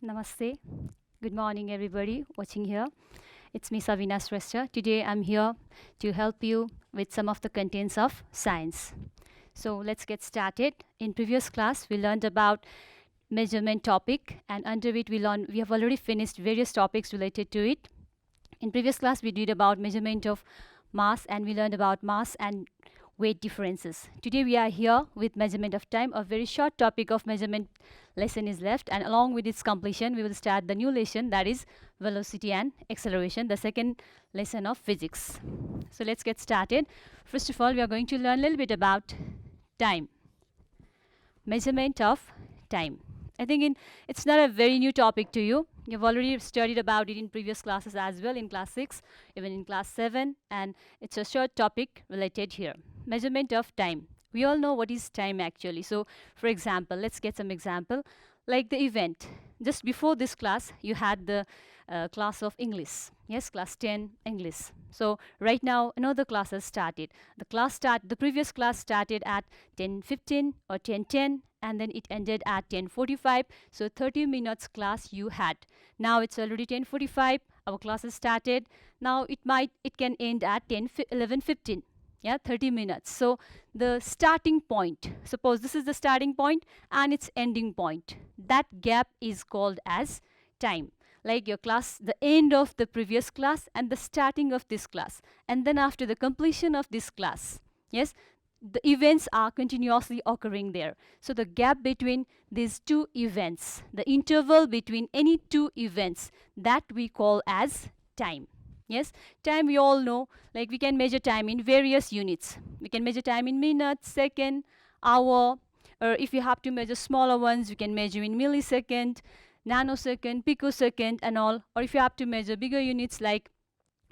Namaste. Good morning, everybody watching here. It's me, Savina Shrestha. Today, I'm here to help you with some of the contents of science. So let's get started. In previous class, we learned about measurement topic, and under it, we have already finished various topics related to it. In previous class, we did about measurement of mass, and we learned about mass and weight differences. Today we are here with measurement of time. A very short topic of measurement lesson is left, and along with its completion we will start the new lesson, that is velocity and acceleration, the second lesson of physics. So let's get started. First of all, we are going to learn a little bit about time, measurement of time. I think it's not a very new topic to you. You've already studied about it in previous classes as well, in class 6, even in class 7, and it's a short topic related here. Measurement of time. We all know what is time actually. So for example, let's get some example, like the event. Just before this class, you had the class of English. Yes, class 10 English. So right now another class has started. The previous class started at 10:15 or 10:10, and then it ended at 10:45. So 30 minutes class you had. Now it's already 10:45. Our class has started. Now it can end at 11:15. Yeah, 30 minutes. So the starting point, suppose this is the starting point and its ending point, that gap is called as time. Like your class, the end of the previous class and the starting of this class, and then after the completion of this class, yes, the events are continuously occurring there. So the gap between these two events, the interval between any two events, that we call as time. Yes, time we all know, like we can measure time in various units. We can measure time in minutes, second, hour, or if you have to measure smaller ones, you can measure in millisecond, nanosecond, picosecond and all. Or if you have to measure bigger units, like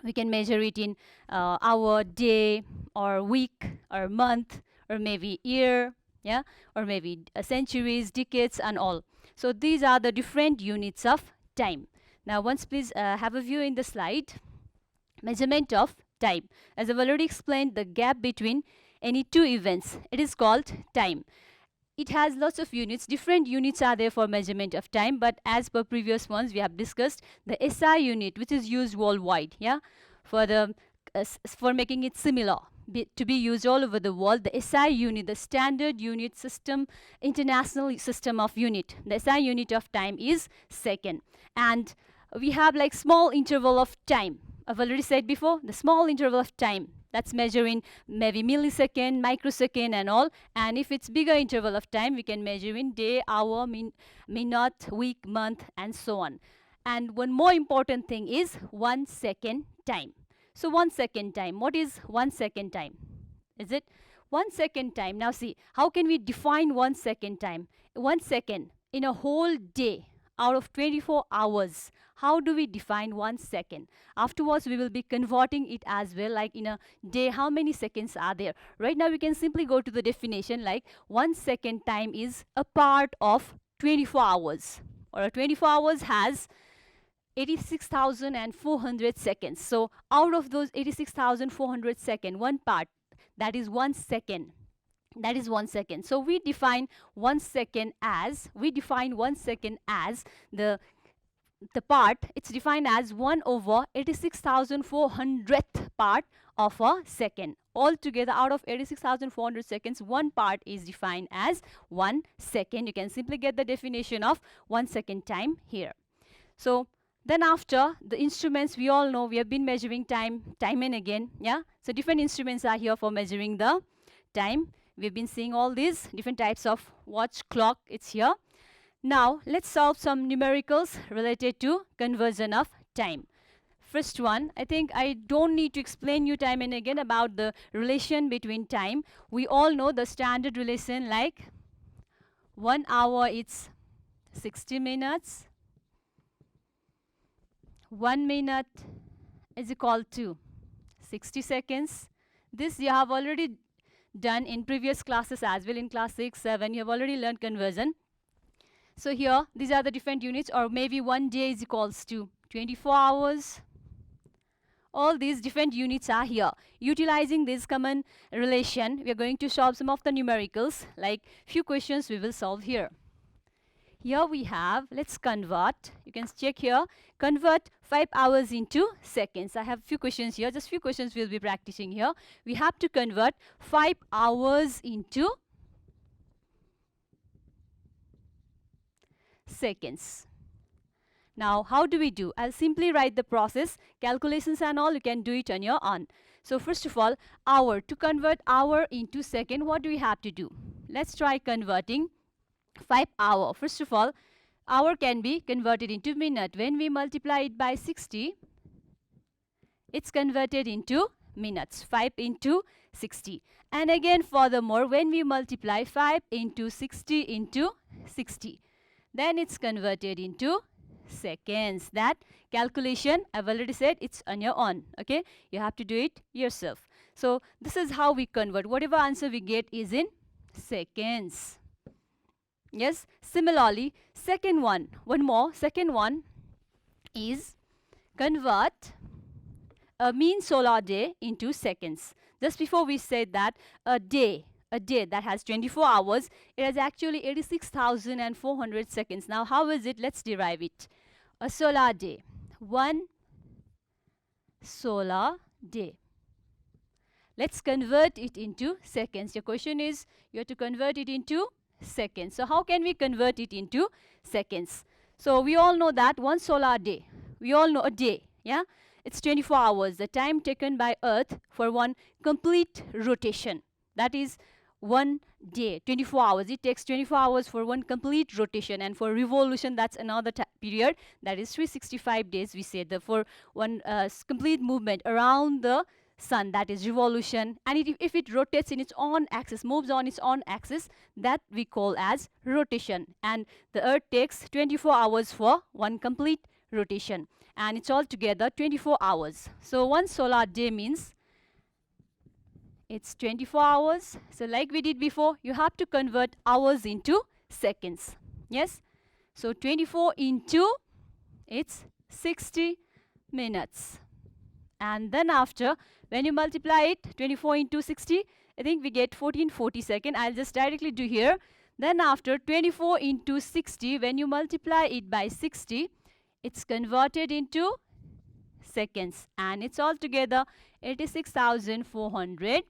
we can measure it in hour, day, or week, or month, or maybe year, yeah, or maybe centuries, decades and all. So these are the different units of time. Now once please have a view in the slide. Measurement of time. As I've already explained, the gap between any two events, it is called time. It has lots of units. Different units are there for measurement of time, but as per previous ones we have discussed, the SI unit, which is used worldwide, yeah, for making it similar to be used all over the world, the SI unit, the standard unit system, international system of unit, the SI unit of time is second. And we have like small interval of time. I've already said before, the small interval of time, that's measuring maybe millisecond, microsecond and all. And if it's bigger interval of time, we can measure in day, hour, minute, week, month and so on. And one more important thing is 1 second time. So 1 second time, what is 1 second time? Is it 1 second time? Now see, how can we define 1 second time? 1 second in a whole day out of 24 hours. How do we define 1 second? Afterwards, we will be converting it as well, like in a day, how many seconds are there? Right now, we can simply go to the definition, like 1 second time is a part of 24 hours. Or a 24 hours has 86,400 seconds. So out of those 86,400 seconds, one part, that is 1 second. That is 1 second. So we define 1 second as the part, it's defined as 1 over 86,400th part of a second. Altogether, out of 86,400 seconds, one part is defined as 1 second. You can simply get the definition of 1 second time here. So then after, the instruments, we all know we have been measuring time and again, yeah. So different instruments are here for measuring the time. We've been seeing all these different types of watch, clock, it's here. Now let's solve some numericals related to conversion of time. First one, I think I don't need to explain you time and again about the relation between time. We all know the standard relation, like 1 hour it's 60 minutes, 1 minute is equal to 60 seconds. This you have already done in previous classes as well. In class 6, 7, you have already learned conversion. So here, these are the different units, or maybe 1 day is equals to 24 hours. All these different units are here. Utilizing this common relation, we are going to solve some of the numericals, like few questions we will solve here. here we have, let's convert. You can check here, convert 5 hours into seconds. I have few questions here, just few questions we'll be practicing here. We have to convert 5 hours into seconds. Now, how do we do? I'll simply write the process, calculations and all, you can do it on your own. So first of all, hour, to convert hour into second, what do we have to do? Let's try converting 5 hour. First of all, hour can be converted into minute. When we multiply it by 60, it's converted into minutes. 5 into 60. And again, furthermore, when we multiply 5 into 60, then it's converted into seconds. That calculation, I've already said, it's on your own. Okay, you have to do it yourself. So this is how we convert. Whatever answer we get is in seconds. Yes, similarly, second one is convert a mean solar day into seconds. Just before we said that a day that has 24 hours, it has actually 86,400 seconds. Now, how is it? Let's derive it. A solar day, one solar day. Let's convert it into seconds. Your question is, you have to convert it into seconds. So how can we convert it into seconds? So we all know that one solar day, we all know a day, yeah, it's 24 hours, the time taken by Earth for one complete rotation. That is one day, 24 hours. It takes 24 hours for one complete rotation, and for revolution, that's another period, that is 365 days, we say, for one complete movement around the sun, that is revolution. And if it rotates in its own axis, moves on its own axis, that we call as rotation. And the Earth takes 24 hours for one complete rotation, and it's altogether 24 hours. So one solar day means it's 24 hours. So like we did before, you have to convert hours into seconds. Yes, so 24 into, it's 60 minutes. And then after, when you multiply it, 24 into 60, I think we get 1440 seconds. I'll just directly do here. Then after 24 into 60, when you multiply it by 60, it's converted into seconds. And it's altogether 86,400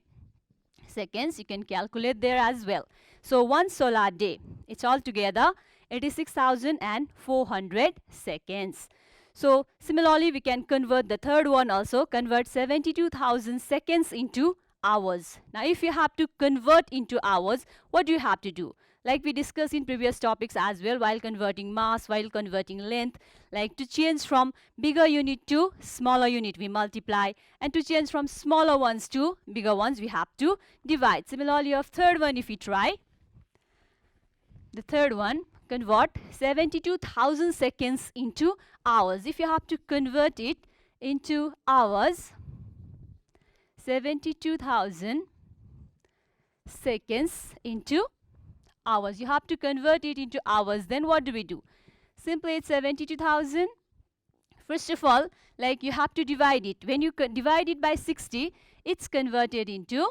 seconds. You can calculate there as well. So one solar day, it's altogether 86,400 seconds. So similarly, we can convert the third one also, convert 72,000 seconds into hours. Now, if you have to convert into hours, what do you have to do? Like we discussed in previous topics as well, while converting mass, while converting length, like to change from bigger unit to smaller unit, we multiply, and to change from smaller ones to bigger ones, we have to divide. Similarly, of third one, if we try, the third one, convert 72,000 seconds into hours. If you have to convert it into hours, 72,000 seconds into hours. You have to convert it into hours. Then what do we do? Simply it's 72,000. First of all, like you have to divide it. When you divide it by 60, it's converted into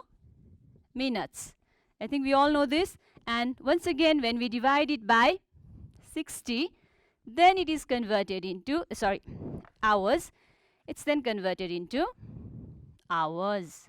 minutes. I think we all know this. And once again, when we divide it by 60, then it is converted into, hours. It's then converted into hours.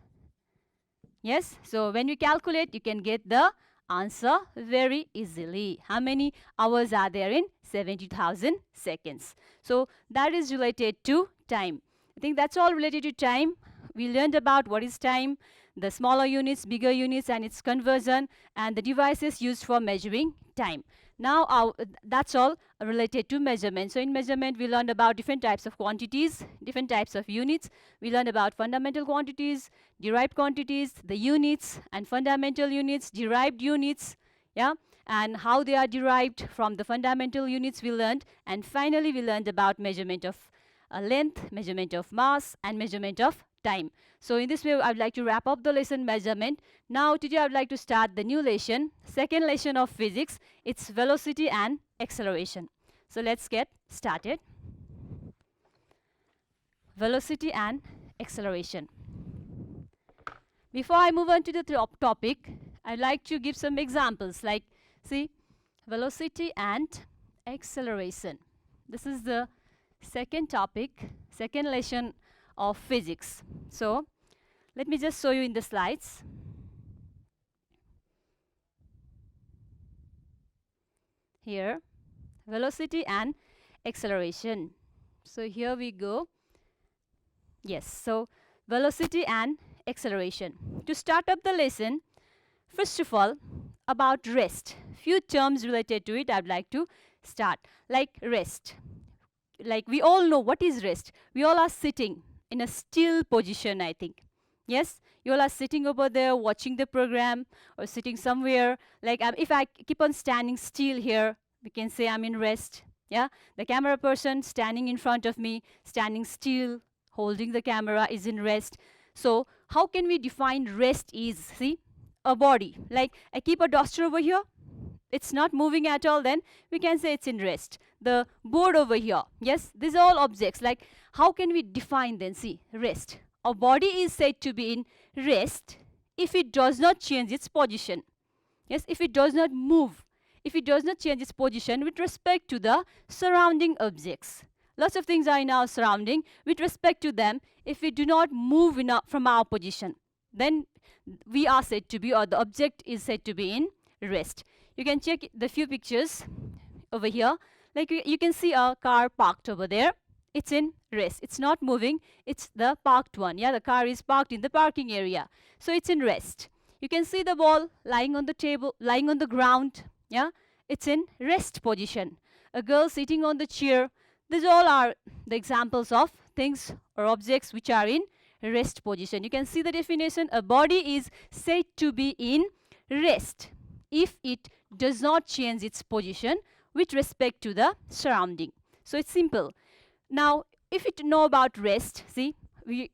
Yes, so when you calculate, you can get the answer very easily. How many hours are there in 70,000 seconds? So that is related to time. I think that's all related to time. We learned about what is time, the smaller units, bigger units, and its conversion, and the devices used for measuring time. Now, that's all related to measurement. So in measurement, we learned about different types of quantities, different types of units. We learned about fundamental quantities, derived quantities, the units, and fundamental units, derived units, yeah, and how they are derived from the fundamental units we learned. And finally, we learned about measurement of length, measurement of mass, and measurement of time. So in this way, I would like to wrap up the lesson measurement. Now today I would like to start the new lesson, second lesson of physics. It's velocity and acceleration. So let's get started. Velocity and acceleration. Before I move on to the topic, I'd like to give some examples, like see, velocity and acceleration. This is the second topic, second lesson of physics. So let me just show you in the slides. Here, velocity and acceleration. So here we go. Yes, so velocity and acceleration. To start up the lesson, first of all, about rest. Few terms related to it I would like to start. Like rest. Like we all know what is rest. We all are sitting in a still position, I think. Yes, you all are sitting over there watching the program or sitting somewhere. Like if I keep on standing still here, we can say I'm in rest. Yeah, the camera person standing in front of me, standing still, holding the camera is in rest. So how can we define rest is, see, a body. Like I keep a duster over here, it's not moving at all, then we can say it's in rest. The board over here, yes, these are all objects. Like how can we define then? See, rest. A body is said to be in rest if it does not change its position. Yes, if it does not move, if it does not change its position with respect to the surrounding objects. Lots of things are in our surrounding. With respect to them, if we do not move from our position, then we are said to be, or the object is said to be in rest. You can check the few pictures over here. Like you can see a car parked over there. It's in rest. It's not moving. It's the parked one. Yeah, the car is parked in the parking area. So it's in rest. You can see the ball lying on the table, lying on the ground. Yeah, it's in rest position. A girl sitting on the chair. These all are the examples of things or objects which are in rest position. You can see the definition. A body is said to be in rest if it does not change its position with respect to the surrounding. So it's simple. Now, if you know about rest, see,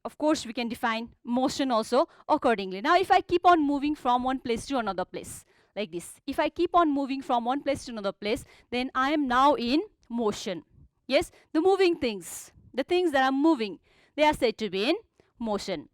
of course we can define motion also accordingly. Now, if I keep on moving from one place to another place, like this. If I keep on moving from one place to another place, then I am now in motion. Yes, the moving things, the things that are moving, they are said to be in motion.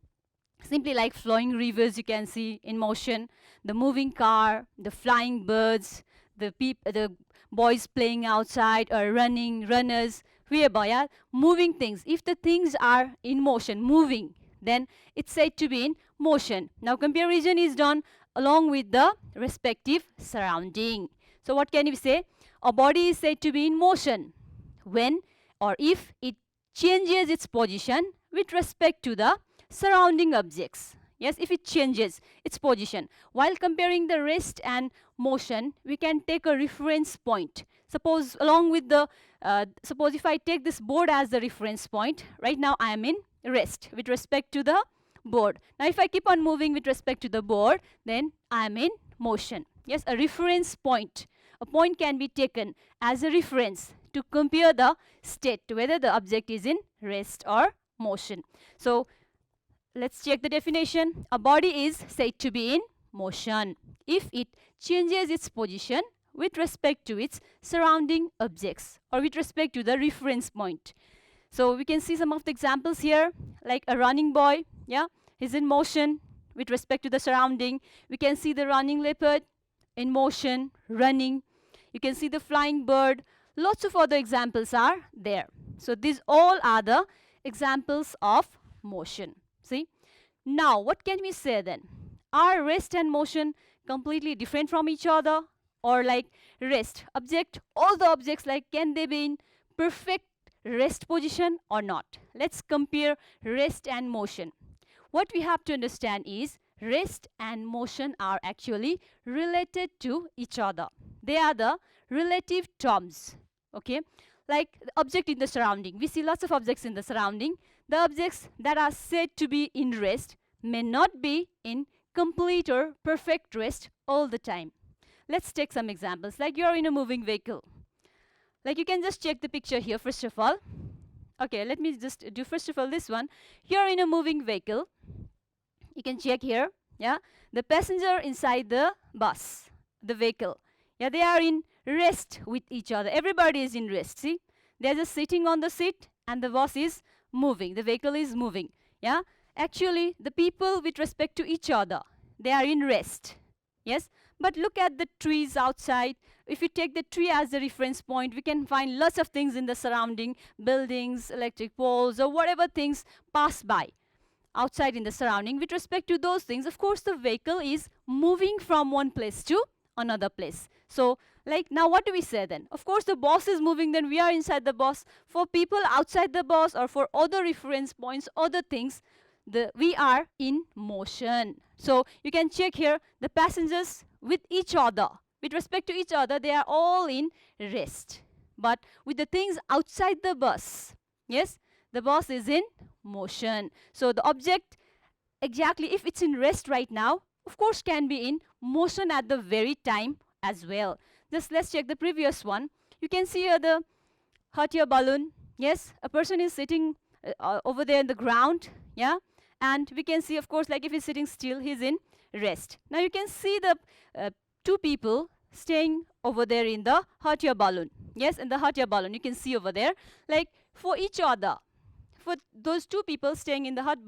Simply like flowing rivers, you can see in motion. The moving car, the flying birds, the boys playing outside or runners, whereby are moving things. If the things are in motion, moving, then it's said to be in motion. Now comparison is done along with the respective surrounding. So what can we say? A body is said to be in motion when or if it changes its position with respect to the surrounding objects. Yes, if it changes its position. While comparing the rest and motion, we can take a reference point. Suppose along with the, suppose if I take this board as the reference point, right now I am in rest with respect to the board. Now if I keep on moving with respect to the board, then I am in motion. Yes, a reference point. A point can be taken as a reference to compare the state, whether the object is in rest or motion. So let's check the definition. A body is said to be in motion if it changes its position with respect to its surrounding objects or with respect to the reference point. So we can see some of the examples here, like a running boy, yeah, he's in motion with respect to the surrounding. We can see the running leopard in motion, running. You can see the flying bird. Lots of other examples are there. So these all are the examples of motion. See? Now, what can we say then? Are rest and motion completely different from each other? Or like rest, object, all the objects, like can they be in perfect rest position or not? Let's compare rest and motion. What we have to understand is rest and motion are actually related to each other. They are the relative terms. Okay, like the object in the surrounding. We see lots of objects in the surrounding. The objects that are said to be in rest may not be in complete or perfect rest all the time. Let's take some examples. Like you're in a moving vehicle. Like you can just check the picture here first of all. Okay, let me just do first of all this one. You're in a moving vehicle. You can check here. Yeah, the passenger inside the bus, the vehicle. Yeah, they are in rest with each other. Everybody is in rest. See, they're just sitting on the seat and the bus is moving. The vehicle is moving. Yeah, actually the people with respect to each other, they are in rest. Yes, But look at the trees outside. If we take the tree as the reference point, we can find lots of things in the surrounding, buildings, electric poles, or whatever things pass by outside in the surrounding. With respect to those things, of course, the vehicle is moving from one place to another place. So, like, now what do we say then? Of course, the bus is moving, then we are inside the bus. For people outside the bus or for other reference points, other things, we are in motion. So, you can check here the passengers with each other. With respect to each other, they are all in rest. But with the things outside the bus, yes, the bus is in motion. So the object, exactly if it's in rest right now, of course can be in motion at the very time as well. Just let's check the previous one. You can see here the hot air balloon. Yes, a person is sitting over there in the ground. Yeah, and we can see, of course, like if he's sitting still, he's in rest. Now you can see the two people staying over there in the hot air balloon. Yes, in the hot air balloon, you can see over there, like for each other. For those two people staying in the hot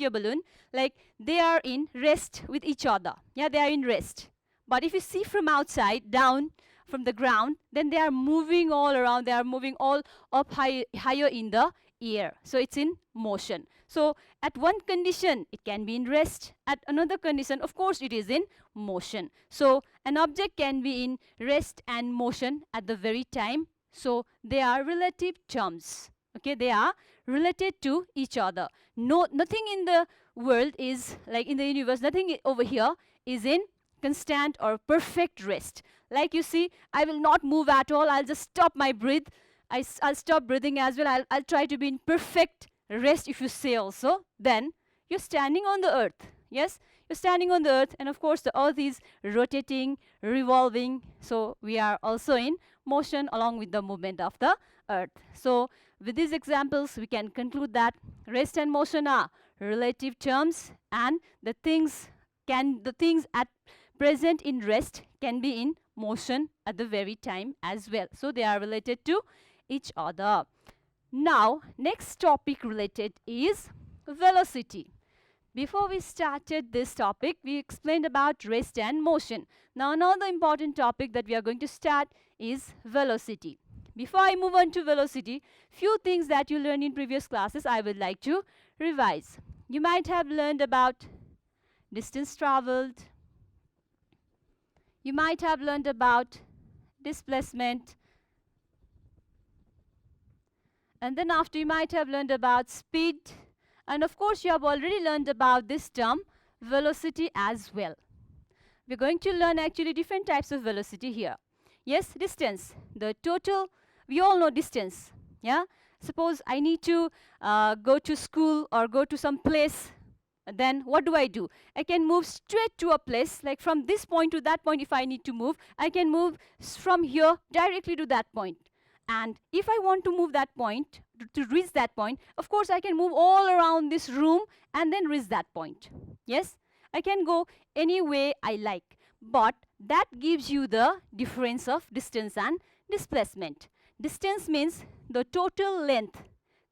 air balloon, like they are in rest with each other. Yeah, they are in rest. But if you see from outside, down from the ground, then they are moving all around. They are moving all up higher in the air. So it's in motion. So at one condition, it can be in rest. At another condition, of course, it is in motion. So an object can be in rest and motion at the very time. So they are relative terms. Okay, they are related to each other. Nothing in the world is, like in the universe, nothing over here is in constant or perfect rest. Like you see, I will not move at all. I'll just stop my breath. I'll stop breathing as well. I'll try to be in perfect rest. If you say also, then you're standing on the earth. Yes, you're standing on the earth, and of course the earth is rotating, revolving. So we are also in motion along with the movement of the earth. So with these examples, we can conclude that rest and motion are relative terms, and the things at present in rest can be in motion at the very time as well. So they are related to each other. Now, next topic related is velocity. Before we started this topic, we explained about rest and motion. Now, another important topic that we are going to start is velocity. Before I move on to velocity, few things that you learned in previous classes I would like to revise. You might have learned about distance traveled. You might have learned about displacement. And then after, you might have learned about speed. And of course, you have already learned about this term, velocity as well. We're going to learn actually different types of velocity here. Yes, distance, the total, we all know distance. Yeah, suppose I need to go to school or go to some place. Then what do? I can move straight to a place, like from this point to that point. If I need to move, I can move from here directly to that point. And if I want to move that point, to reach that point, of course I can move all around this room and then reach that point. Yes, I can go any way I like, but that gives you the difference of distance and displacement. Distance means the total length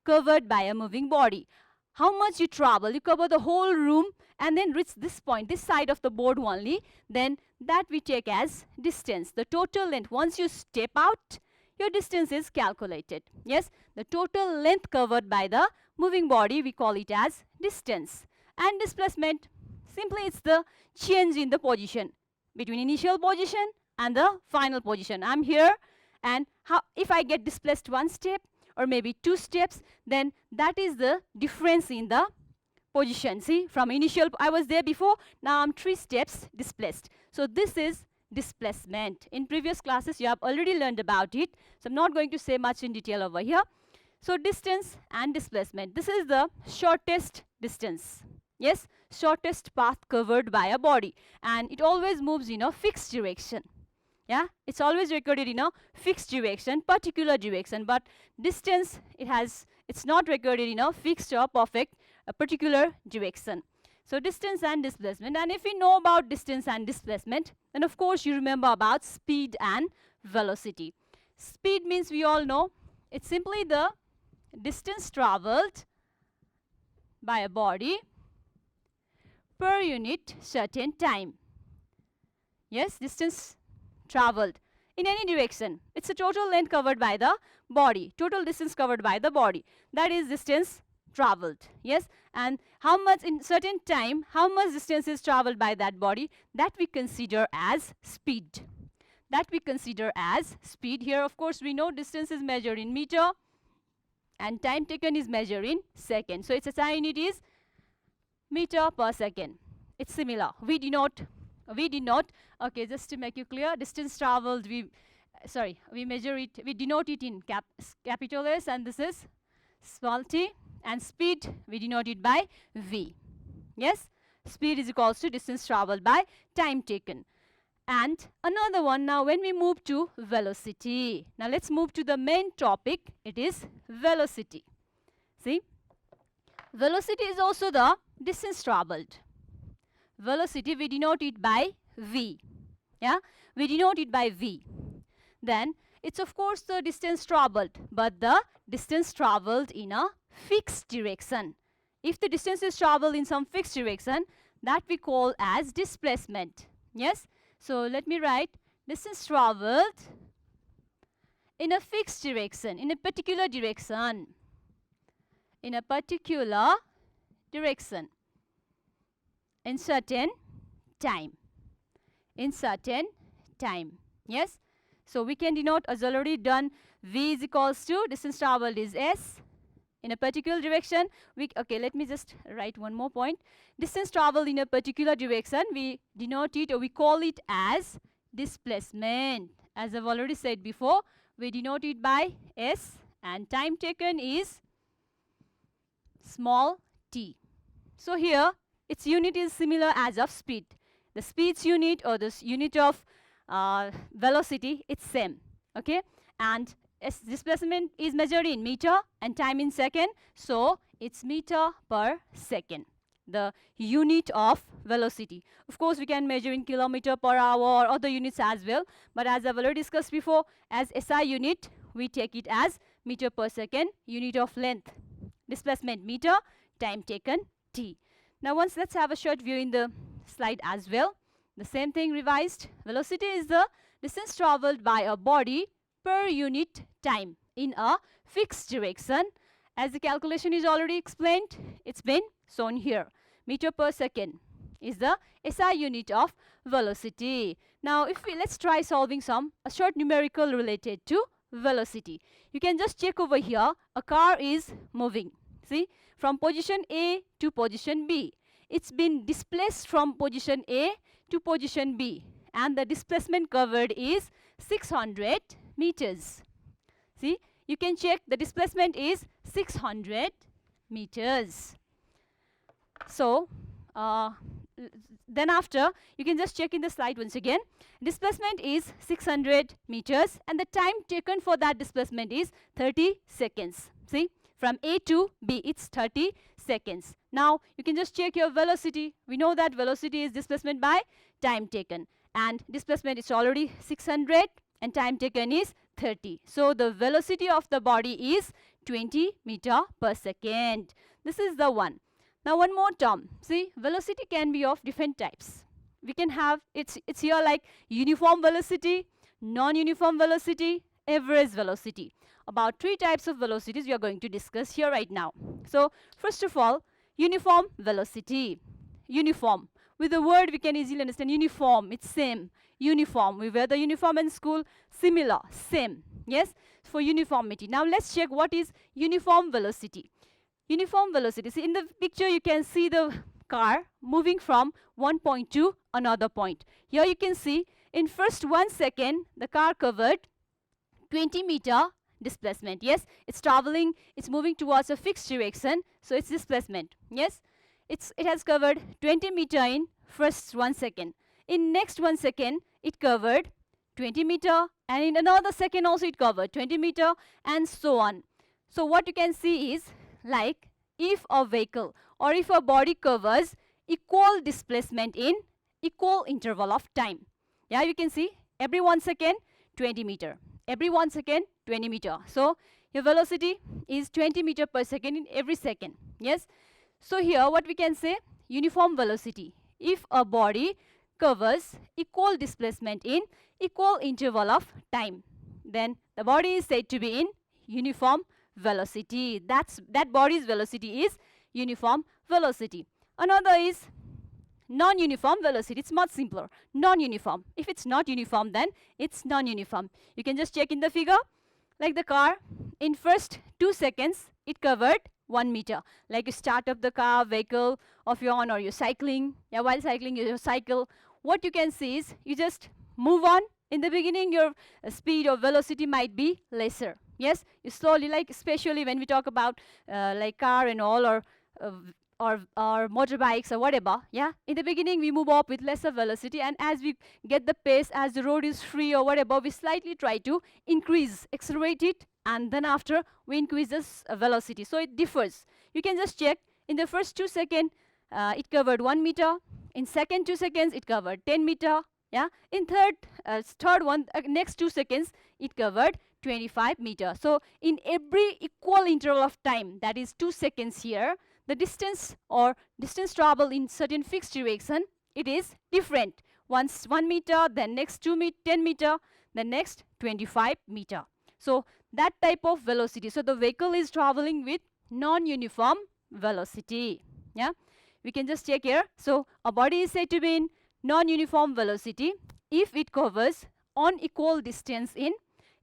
covered by a moving body. How much you travel, you cover the whole room and then reach this point, this side of the board only, then that we take as distance. The total length, once you step out, your distance is calculated. Yes, the total length covered by the moving body, we call it as distance. And displacement, simply it's the change in the position between initial position and the final position. I'm here, and if I get displaced one step or maybe two steps, then that is the difference in the position. See, from initial, I was there before, now I'm 3 steps displaced. So this is displacement. In previous classes, you have already learned about it. So I'm not going to say much in detail over here. So distance and displacement. This is the shortest distance. Yes, shortest path covered by a body. And it always moves in a fixed direction. Yeah, it's always recorded in a fixed direction, particular direction. But distance, it's not recorded in a fixed or perfect, a particular direction. So distance and displacement. And if you know about distance and displacement, then of course you remember about speed and velocity. Speed means, we all know, it's simply the distance traveled by a body per unit certain time. Yes, distance traveled in any direction. It's a total length covered by the body, total distance covered by the body. That is distance traveled. Yes, and how much in certain time, how much distance is traveled by that body, that we consider as speed. That we consider as speed. Here, of course, we know distance is measured in meter and time taken is measured in second. So its SI unit is meter per second. It's similar. We denote, okay, just to make you clear, distance traveled, we measure it, we denote it in capital S, and this is small t, and speed we denote it by V. Yes, speed is equals to distance traveled by time taken. And another one, now when we move to velocity, now let's move to the main topic, it is velocity. See, velocity is also the distance traveled. Velocity we denote it by V. Yeah, we denote it by V. Then it's of course the distance traveled, but the distance traveled in a fixed direction. If the distance is traveled in some fixed direction, that we call as displacement. Yes, so let me write distance traveled in a fixed direction, in a particular direction, in a particular direction, in certain time, in certain time. Yes, so we can denote, as already done, V is equals to distance traveled is S in a particular direction. Okay, let me just write one more point. Distance traveled in a particular direction, we denote it, or we call it as displacement. As I've already said before, we denote it by S, and time taken is small t. So here its unit is similar as of speed. The speed's unit or the unit of velocity, it's same. Okay, and displacement is measured in meter and time in second, so it's meter per second, the unit of velocity. Of course, we can measure in kilometer per hour or other units as well, but as I've already discussed before, as SI unit, we take it as meter per second, unit of length. Displacement meter, time taken t. Now once let's have a short view in the slide as well. The same thing revised. Velocity is the distance traveled by a body per unit time in a fixed direction. As the calculation is already explained, it's been shown here. Meter per second is the SI unit of velocity. Now let's try solving a short numerical related to velocity. You can just check over here, a car is moving. See, from position A to position B. It's been displaced from position A to position B, and the displacement covered is 600 meters. See, you can check the displacement is 600 meters. So then after, you can just check in the slide once again. Displacement is 600 meters and the time taken for that displacement is 30 seconds. See, from A to B, it's 30 seconds. Now, you can just check your velocity. We know that velocity is displacement by time taken. And displacement is already 600 and time taken is 30. So, the velocity of the body is 20 meter per second. This is the one. Now, one more term. See, velocity can be of different types. We can have, it's here like uniform velocity, non-uniform velocity, average velocity. About 3 types of velocities we are going to discuss here right now. So, first of all, uniform velocity. Uniform. With the word we can easily understand uniform, it's same. Uniform. We wear the uniform in school, similar, same. Yes, for uniformity. Now, let's check what is uniform velocity. Uniform velocity. See, in the picture you can see the car moving from one point to another point. Here you can see in first 1 second the car covered 20 meter displacement. Yes, it's traveling, it's moving towards a fixed direction, so it's displacement. Yes, it has covered 20 meter in first 1 second. In next 1 second it covered 20 meter, and in another second also it covered 20 meter, and so on. So what you can see is, like, if a vehicle or if a body covers equal displacement in equal interval of time. Yeah, you can see every 1 second 20 meter, every 1 second 20 meter. So your velocity is 20 meter per second in every second. Yes, so here what we can say, uniform velocity. If a body covers equal displacement in equal interval of time, then the body is said to be in uniform velocity. That body's velocity is uniform velocity. Another is non-uniform velocity. It's much simpler. Non-uniform. If it's not uniform, then it's non-uniform. You can just check in the figure. Like the car, in first 2 seconds, it covered 1 meter. Like you start up the car, vehicle of your own, or you're cycling. Yeah, while cycling, you cycle. What you can see is you just move on. In the beginning, your speed or velocity might be lesser. Yes, you slowly, like especially when we talk about like car and all, or motorbikes or whatever, yeah, in the beginning we move up with lesser velocity, and as we get the pace, as the road is free or whatever, we slightly try to accelerate it, and then after we increase this velocity. So it differs. You can just check. In the first 2 seconds, it covered 1 meter. In second 2 seconds, it covered 10 meter. Yeah. In third one, next 2 seconds, it covered 25 meter. So in every equal interval of time, that is 2 seconds here, the distance travel in certain fixed direction, it is different. Once 1 meter, then next 10 meter, then next 25 meter. So that type of velocity. So the vehicle is traveling with non-uniform velocity. Yeah, we can just check here. So a body is said to be in non-uniform velocity if it covers unequal distance in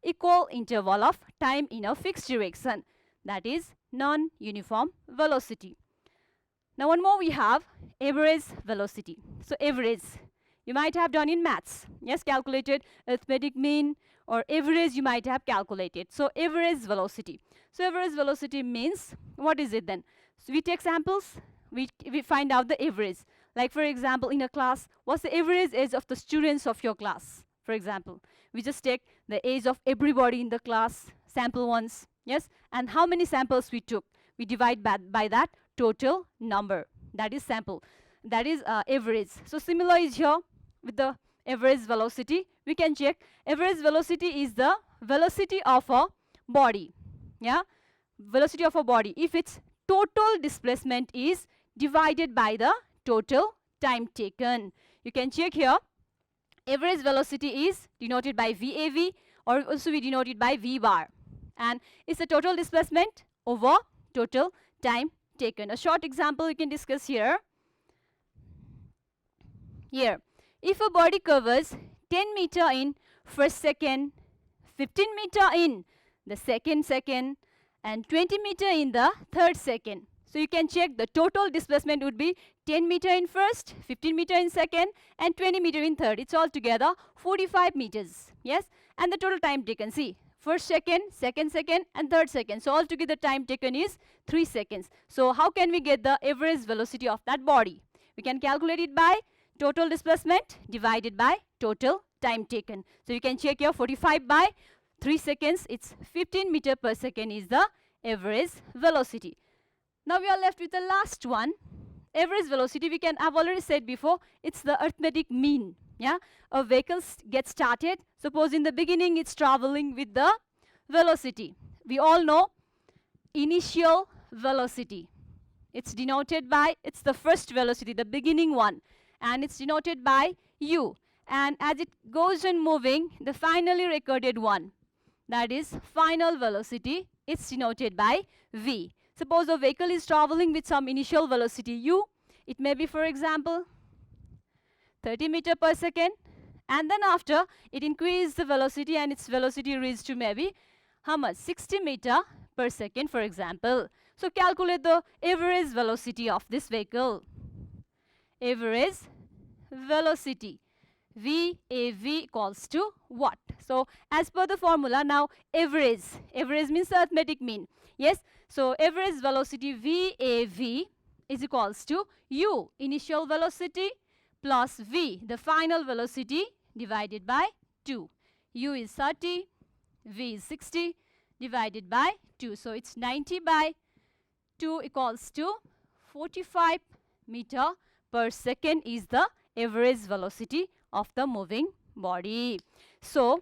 equal interval of time in a fixed direction. That is non-uniform velocity. Now one more we have average velocity. So average, you might have done in maths. Yes, calculated arithmetic mean or average you might have calculated. So average velocity. So average velocity means, what is it then? So we take samples, we find out the average. Like for example, in a class, what's the average age of the students of your class? For example, we just take the age of everybody in the class, sample once. Yes, and how many samples we took? We divide by that total number. That is sample. That is average. So similar is here with the average velocity. We can check. Average velocity is the velocity of a body. Yeah, velocity of a body. If its total displacement is divided by the total time taken. You can check here. Average velocity is denoted by VAV, or also we denote it by V bar. And it's the total displacement over total time taken. A short example we can discuss here. Here, if a body covers 10 meter in first second, 15 meter in the second, and 20 meter in the third second. So you can check the total displacement would be 10 meter in first, 15 meter in second, and 20 meter in third. It's all together 45 meters. Yes, and the total time taken. See, first second, second, and third second. So altogether time taken is 3 seconds. So how can we get the average velocity of that body? We can calculate it by total displacement divided by total time taken. So you can check here 45 by 3 seconds. It's 15 meter per second is the average velocity. Now we are left with the last one. Average velocity, I've already said before, it's the arithmetic mean. Yeah, a vehicle gets started. Suppose in the beginning it's traveling with the velocity. We all know initial velocity. It's denoted by, it's the first velocity, the beginning one, and it's denoted by U. And as it goes on moving, the finally recorded one, that is final velocity, it's denoted by V. Suppose a vehicle is traveling with some initial velocity U. It may be, for example, 30 meter per second, and then after it increased the velocity and its velocity reached to maybe how much? 60 meter per second, for example. So calculate the average velocity of this vehicle. Average velocity, VAV equals to what? So as per the formula, now average means the arithmetic mean. Yes, so average velocity VAV is equals to U, initial velocity, plus V, the final velocity, divided by 2. U is 30, V is 60, divided by 2. So it's 90 by 2 equals to 45 meter per second is the average velocity of the moving body. So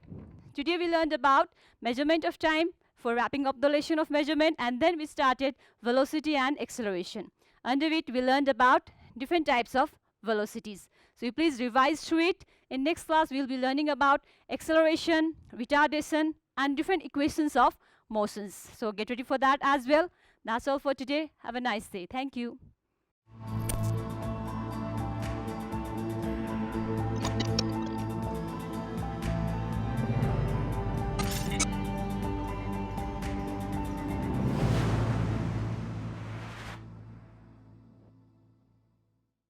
today we learned about measurement of time for wrapping up the lesson of measurement, and then we started velocity and acceleration. Under it we learned about different types of velocities. So you please revise through it. In next class, we'll be learning about acceleration, retardation, and different equations of motions. So get ready for that as well. That's all for today. Have a nice day. Thank you.